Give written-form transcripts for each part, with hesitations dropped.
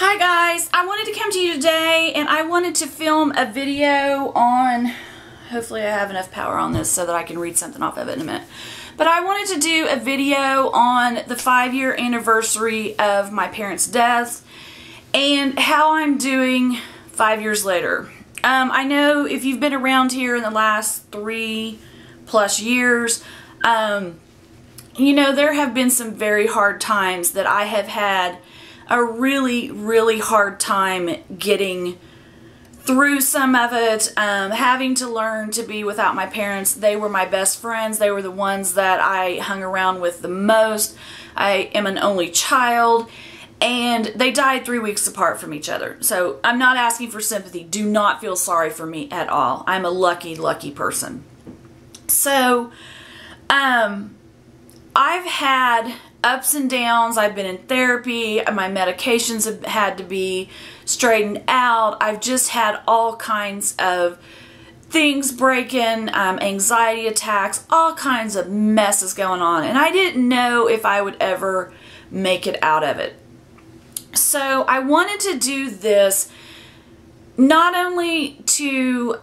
Hi guys, I wanted to come to you today and I wanted to film a video on, hopefully I have enough power on this so that I can read something off of it in a minute. But I wanted to do a video on the 5-year anniversary of my parents' deaths and how I'm doing 5 years later. I know if you've been around here in the last 3+ years, you know, there have been some very hard times that I have had a really hard time getting through some of it, having to learn to be without my parents. They were my best friends. They were the ones that I hung around with the most. I am an only child, and they died 3 weeks apart from each other. So I'm not asking for sympathy. Do not feel sorry for me at all. I'm a lucky person. So, I've had ups and downs. I've been in therapy. My medications have had to be straightened out. I've just had all kinds of things breaking, anxiety attacks, all kinds of messes going on. And I didn't know if I would ever make it out of it. So I wanted to do this not only to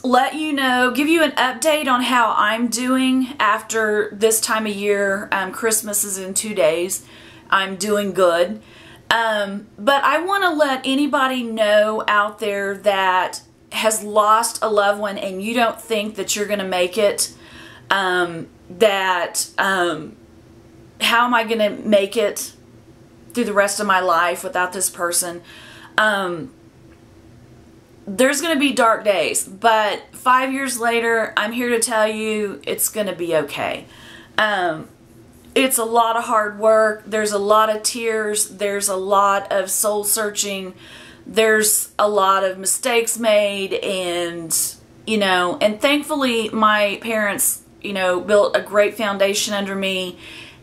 let you know, give you an update on how I'm doing after this time of year. Christmas is in 2 days. I'm doing good. But I want to let anybody know out there that has lost a loved one and you don't think that you're going to make it, how am I going to make it through the rest of my life without this person? There's going to be dark days, but 5 years later, I'm here to tell you it's going to be okay. It's a lot of hard work. There's a lot of tears. There's a lot of soul searching. There's a lot of mistakes made, and, you know, and thankfully my parents, you know, built a great foundation under me,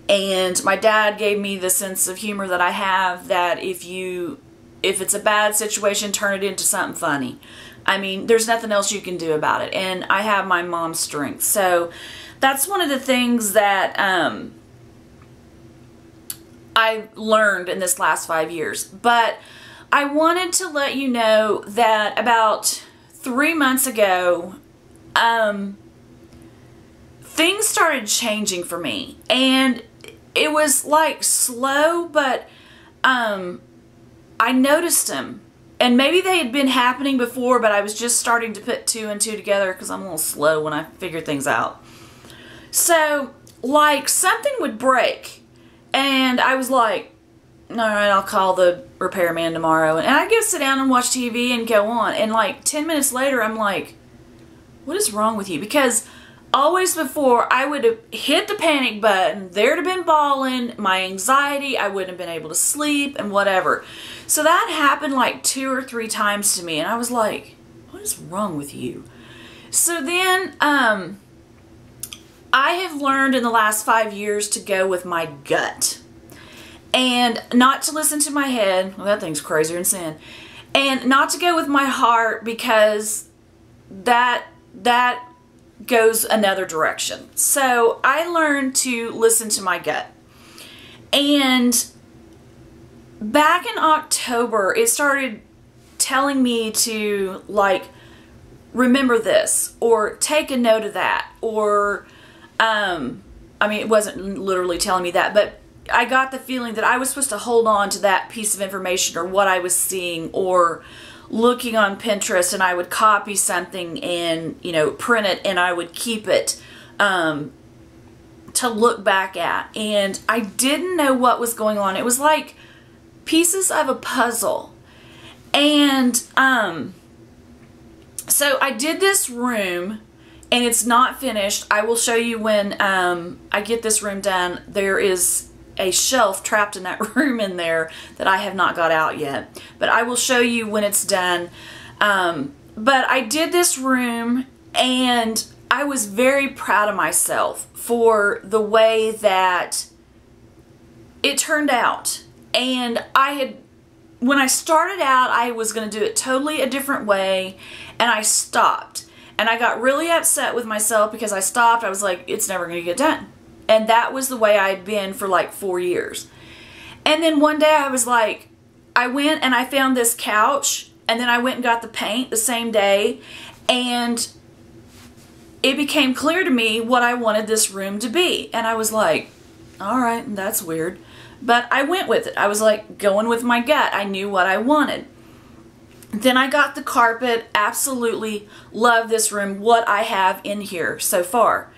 and my dad gave me the sense of humor that I have, that if it's a bad situation, turn it into something funny. I mean, there's nothing else you can do about it. And I have my mom's strength. So that's one of the things that I learned in this last 5 years. But I wanted to let you know that about 3 months ago, things started changing for me. And it was like slow, but I noticed them, and maybe they had been happening before, but I was just starting to put 2 and 2 together because I'm a little slow when I figure things out. So, like, something would break, and I was like, all right, I'll call the repairman tomorrow, and I'd go sit down and watch TV and go on, and like 10 minutes later, I'm like, what is wrong with you? Because always before, I would have hit the panic button, there'd have been bawling, my anxiety, I wouldn't have been able to sleep, and whatever. So that happened like 2 or 3 times to me, and I was like, what is wrong with you? So then, I have learned in the last 5 years to go with my gut, and not to listen to my head. Well, that thing's crazier than sin. And not to go with my heart, because that goes another direction. So I learned to listen to my gut. And back in October, it started telling me to, like, remember this, or take a note of that, or, I mean, it wasn't literally telling me that, but I got the feeling that I was supposed to hold on to that piece of information, or what I was seeing, or looking on Pinterest, and I would copy something and, you know, print it, and I would keep it to look back at. And I didn't know what was going on. It was like pieces of a puzzle. And so I did this room, and it's not finished. I will show you when I get this room done. There is a shelf trapped in that room in there that I have not got out yet. But I will show you when it's done. But I did this room, and I was very proud of myself for the way that it turned out. And when I started out, I was going to do it totally a different way, and I stopped. And I got really upset with myself because I stopped. I was like, it's never going to get done. And that was the way I had been for like 4 years. And then one day I was like, I went and I found this couch, and then I went and got the paint the same day, and it became clear to me what I wanted this room to be. And I was like, all right, that's weird. But I went with it. I was like going with my gut. I knew what I wanted. Then I got the carpet. Absolutely love this room, what I have in here so far.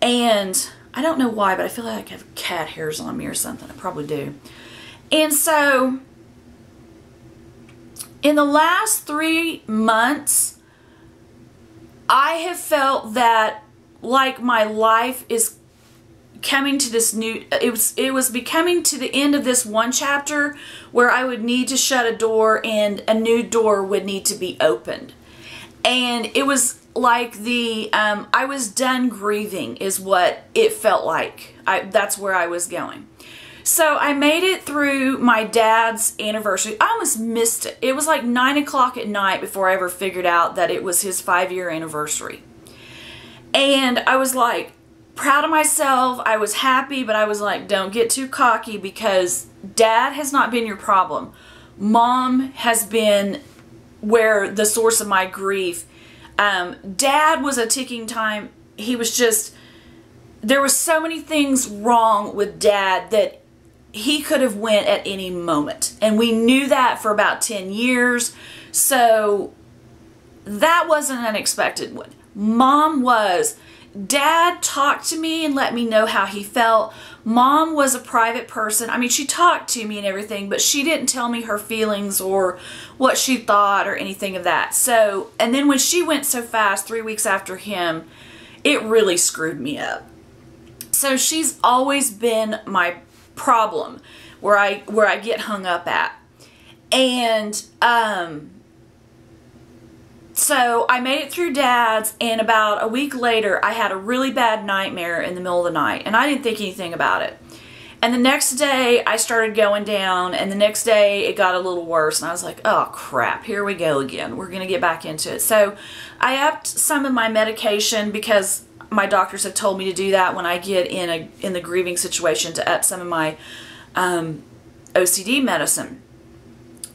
And I don't know why, but I feel like I have cat hairs on me or something. I probably do. And so in the last 3 months, I have felt that like my life is coming to this new, it was becoming to the end of this one chapter where I would need to shut a door and a new door would need to be opened. And it was like I was done grieving is what it felt like. That's where I was going. So I made it through my dad's anniversary. I almost missed it. It was like 9 o'clock at night before I ever figured out that it was his 5-year anniversary. And I was like proud of myself. I was happy, but I was like, don't get too cocky because Dad has not been your problem. Mom has been where the source of my grief. Dad was a ticking time. He was just, there were so many things wrong with Dad that he could have went at any moment. And we knew that for about 10 years. So that wasn't an unexpected one. Mom was. Dad talked to me and let me know how he felt. Mom was a private person. I mean, she talked to me and everything, but she didn't tell me her feelings or what she thought or anything of that. So, and then when she went so fast, 3 weeks after him, it really screwed me up. So she's always been my problem where I get hung up at. And so I made it through Dad's, and about a week later I had a really bad nightmare in the middle of the night, and I didn't think anything about it. And the next day I started going down, and the next day it got a little worse, and I was like, oh crap, here we go again. We're gonna get back into it. So I upped some of my medication because my doctors have told me to do that when I get in the grieving situation, to up some of my OCD medicine.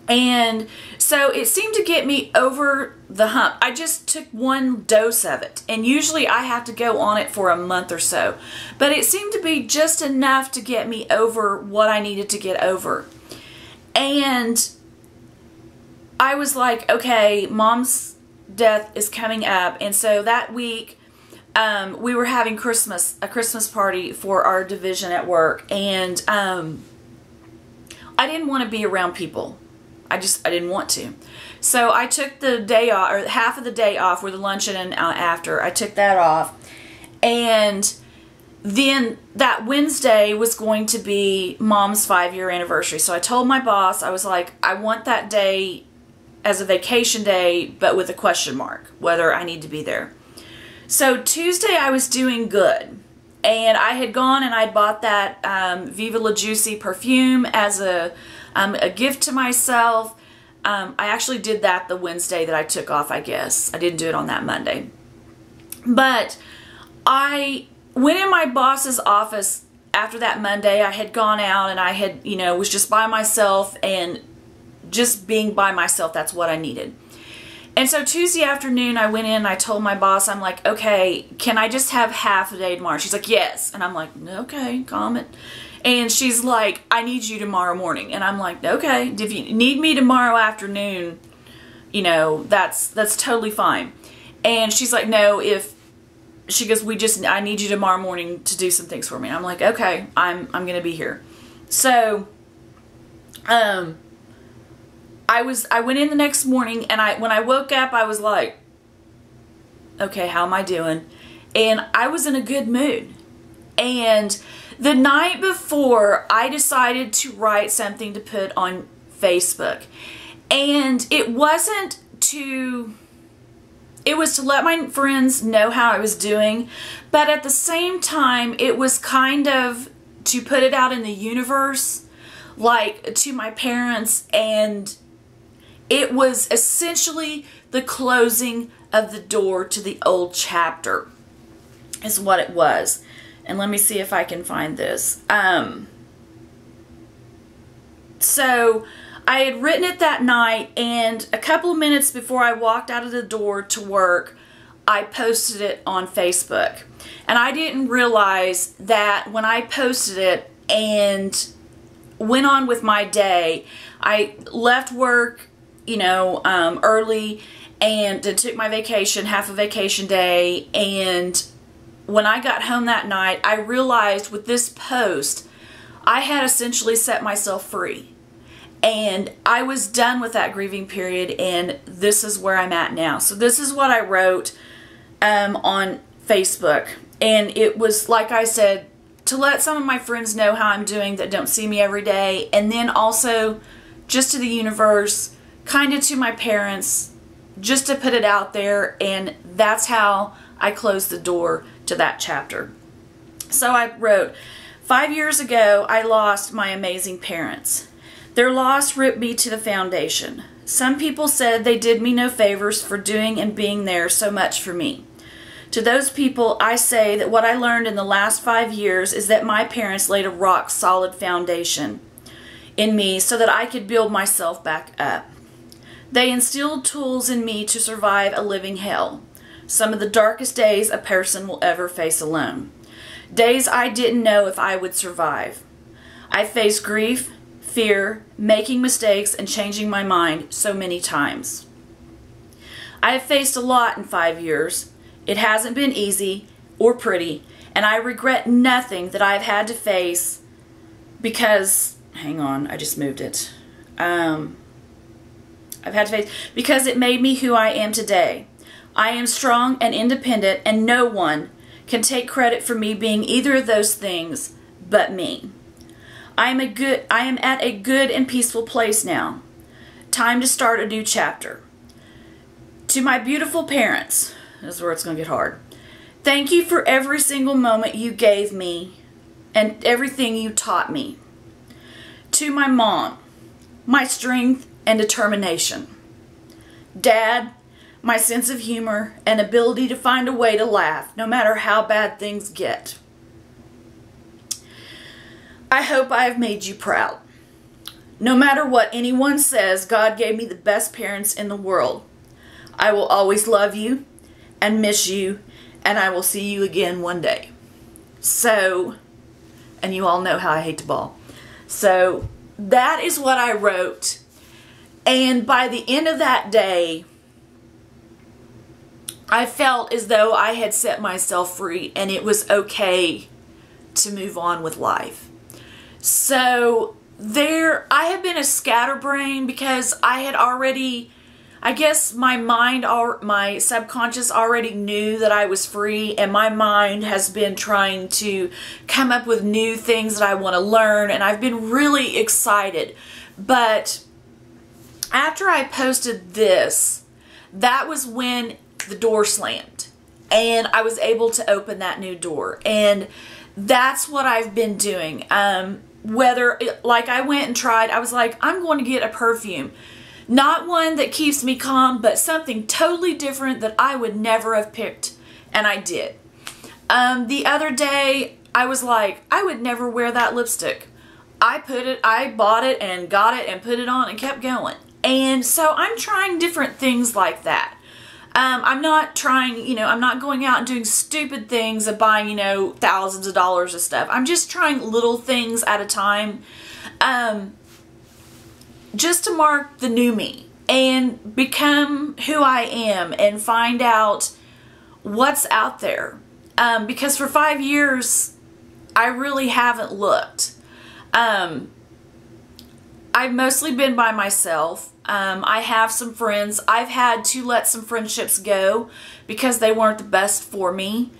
And so it seemed to get me over the hump. I just took one dose of it, and usually I have to go on it for a month or so. But it seemed to be just enough to get me over what I needed to get over. And I was like, okay, Mom's death is coming up. And so that week, we were having a Christmas party for our division at work. And I didn't want to be around people. I didn't want to. So I took the day off, or half of the day off, with the luncheon and after. I took that off. And then that Wednesday was going to be Mom's 5-year anniversary. So I told my boss, I was like, I want that day as a vacation day, but with a question mark, whether I need to be there. So Tuesday I was doing good. And I had gone and I'd bought that Viva La Juicy perfume as a gift to myself. I actually did that the Wednesday that I took off, I guess. I didn't do it on that Monday. But I went in my boss's office after that Monday. I had gone out and I had, was just by myself, and just being by myself, that's what I needed. And so Tuesday afternoon, I went in and I told my boss, I'm like, okay, can I just have half a day tomorrow? She's like, yes. And I'm like, okay, calm it. And she's like, I need you tomorrow morning. And I'm like, okay, if you need me tomorrow afternoon, that's totally fine. And she's like, no, she goes, I need you tomorrow morning to do some things for me. And I'm like, okay, I'm going to be here. So, I went in the next morning, and when I woke up, I was like, okay, how am I doing? And I was in a good mood. And the night before, I decided to write something to put on Facebook. And it was to let my friends know how I was doing, but at the same time, it was kind of to put it out in the universe, like to my parents, and it was essentially the closing of the door to the old chapter, is what it was. And let me see if I can find this. So I had written it that night, and a couple of minutes before I walked out of the door to work, I posted it on Facebook. And I didn't realize that when I posted it and went on with my day, I left work, early, and took my vacation, half a vacation day, and when I got home that night, I realized with this post, I had essentially set myself free. And I was done with that grieving period, and this is where I'm at now. So this is what I wrote on Facebook. And it was, like I said, to let some of my friends know how I'm doing that don't see me every day. And then also just to the universe, kind of to my parents, just to put it out there. And that's how I closed the door to that chapter. So I wrote, 5 years ago, I lost my amazing parents. Their loss ripped me to the foundation. Some people said they did me no favors for doing and being there so much for me. To those people, I say that what I learned in the last 5 years is that my parents laid a rock-solid foundation in me so that I could build myself back up. They instilled tools in me to survive a living hell, some of the darkest days a person will ever face alone. Days I didn't know if I would survive. I faced grief, fear, making mistakes, and changing my mind so many times. I have faced a lot in 5 years. It hasn't been easy or pretty, and I regret nothing that I've had to face because, hang on, I just moved it. I've had to face, because it made me who I am today. I am strong and independent, and no one can take credit for me being either of those things but me. I am at a good and peaceful place now. Time to start a new chapter. To my beautiful parents, this is where it's going to get hard. Thank you for every single moment you gave me and everything you taught me. To my mom, my strength and determination. Dad, my sense of humor and ability to find a way to laugh no matter how bad things get. I hope I have made you proud. No matter what anyone says, God gave me the best parents in the world. I will always love you and miss you, and I will see you again one day. So, and you all know how I hate to bawl. So, that is what I wrote. And by the end of that day, I felt as though I had set myself free and it was okay to move on with life. So I have been a scatterbrain because I had already, I guess my subconscious already knew that I was free, and my mind has been trying to come up with new things that I want to learn, and I've been really excited. But after I posted this, that was when the door slammed and I was able to open that new door, and that's what I've been doing. Like I went and tried, I was like, I'm going to get a perfume, not one that keeps me calm, but something totally different that I would never have picked, and I did. The other day I was like, I would never wear that lipstick. I bought it and got it and put it on and kept going. And so I'm trying different things like that. I'm not trying, I'm not going out and doing stupid things of buying, thousands of dollars of stuff. I'm just trying little things at a time, just to mark the new me and become who I am and find out what's out there. Because for 5 years, I really haven't looked. I've mostly been by myself. I have some friends. I've had to let some friendships go because they weren't the best for me.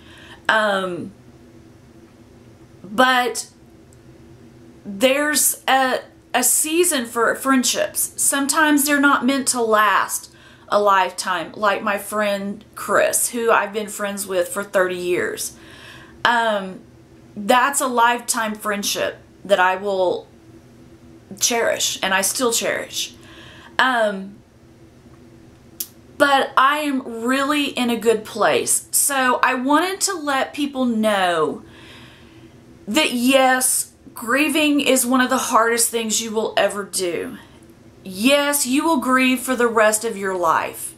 But there's a season for friendships. Sometimes they're not meant to last a lifetime, like my friend Chris, who I've been friends with for 30 years. That's a lifetime friendship that I will cherish, and I still cherish. But I am really in a good place. So I wanted to let people know that yes, grieving is one of the hardest things you will ever do. yes, you will grieve for the rest of your life.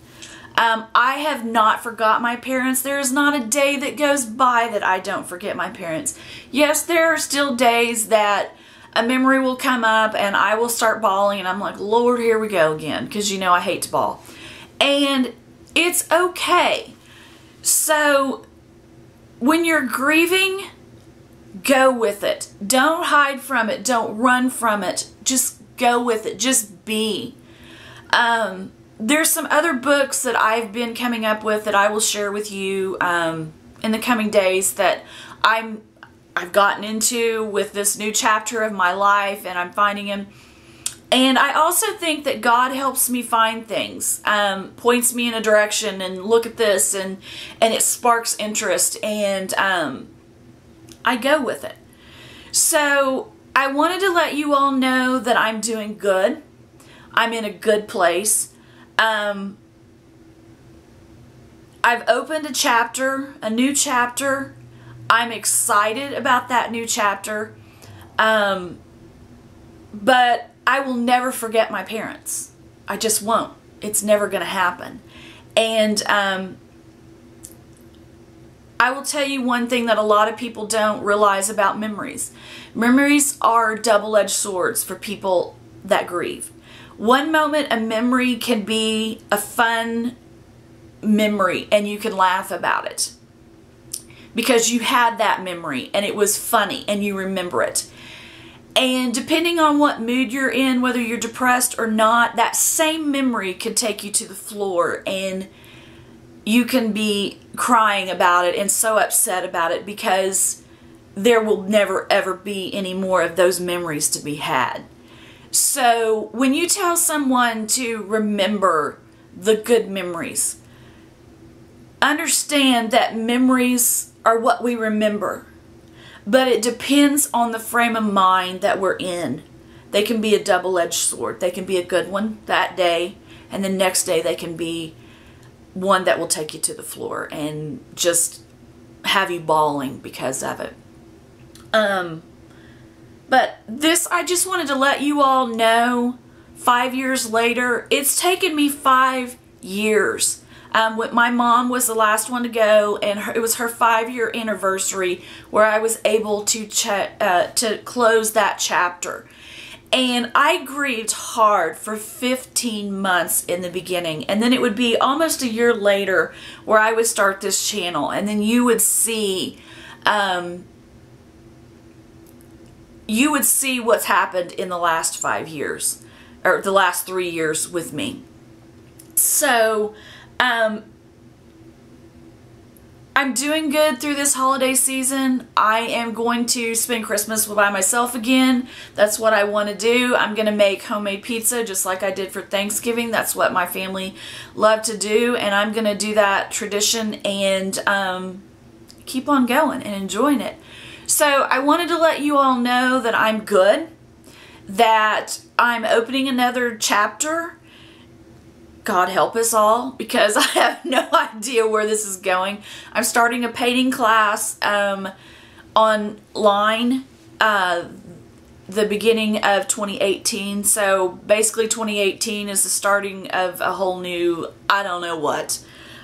I have not forgot my parents. There is not a day that goes by that I don't forget my parents. Yes, there are still days that a memory will come up and I will start bawling and I'm like, Lord, here we go again. Because you know I hate to bawl. And it's okay. So when you're grieving, go with it. Don't hide from it. Don't run from it. Just go with it. Just be. There's some other books that I've been coming up with that I will share with you in the coming days that I've gotten into with this new chapter of my life, and I'm finding Him. And I also think that God helps me find things, points me in a direction, and look at this, and it sparks interest, and I go with it. So I wanted to let you all know that I'm doing good. I'm in a good place. I've opened a chapter, a new chapter. I'm excited about that new chapter. But I will never forget my parents. I just won't. It's never going to happen. And I will tell you one thing that a lot of people don't realize about memories. Memories are double-edged swords for people that grieve. One moment a memory can be a fun memory and you can laugh about it because you had that memory and it was funny and you remember it. And depending on what mood you're in, whether you're depressed or not, that same memory could take you to the floor and you can be crying about it and so upset about it because there will never ever be any more of those memories to be had. So when you tell someone to remember the good memories, understand that memories are what we remember, but it depends on the frame of mind that we're in. They can be a double-edged sword. They can be a good one that day, and the next day they can be one that will take you to the floor and just have you bawling because of it. But this, I just wanted to let you all know, 5 years later, it's taken me 5 years. My mom was the last one to go, and it was her 5-year anniversary where I was able to close that chapter. And I grieved hard for 15 months in the beginning, and then it would be almost a year later where I would start this channel, and then you would see what's happened in the last 5 years, or the last 3 years with me. So, I'm doing good through this holiday season. I am going to spend Christmas by myself again. That's what I want to do. I'm going to make homemade pizza just like I did for Thanksgiving. That's what my family loved to do, and I'm going to do that tradition and keep on going and enjoying it. So I wanted to let you all know that I'm good, that I'm opening another chapter. God help us all, because I have no idea where this is going. I'm starting a painting class online the beginning of 2018. So basically 2018 is the starting of a whole new, I don't know what.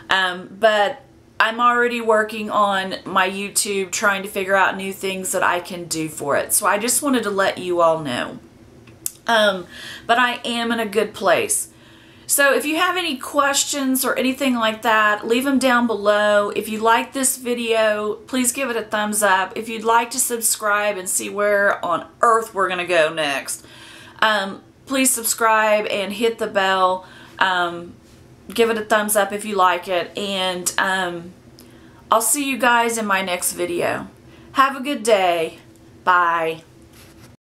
But I'm already working on my YouTube, trying to figure out new things that I can do for it. So I just wanted to let you all know. But I am in a good place. So if you have any questions or anything like that, leave them down below. If you like this video, please give it a thumbs up. If you'd like to subscribe and see where on earth we're going to go next, please subscribe and hit the bell. Give it a thumbs up if you like it, and I'll see you guys in my next video. Have a good day. Bye.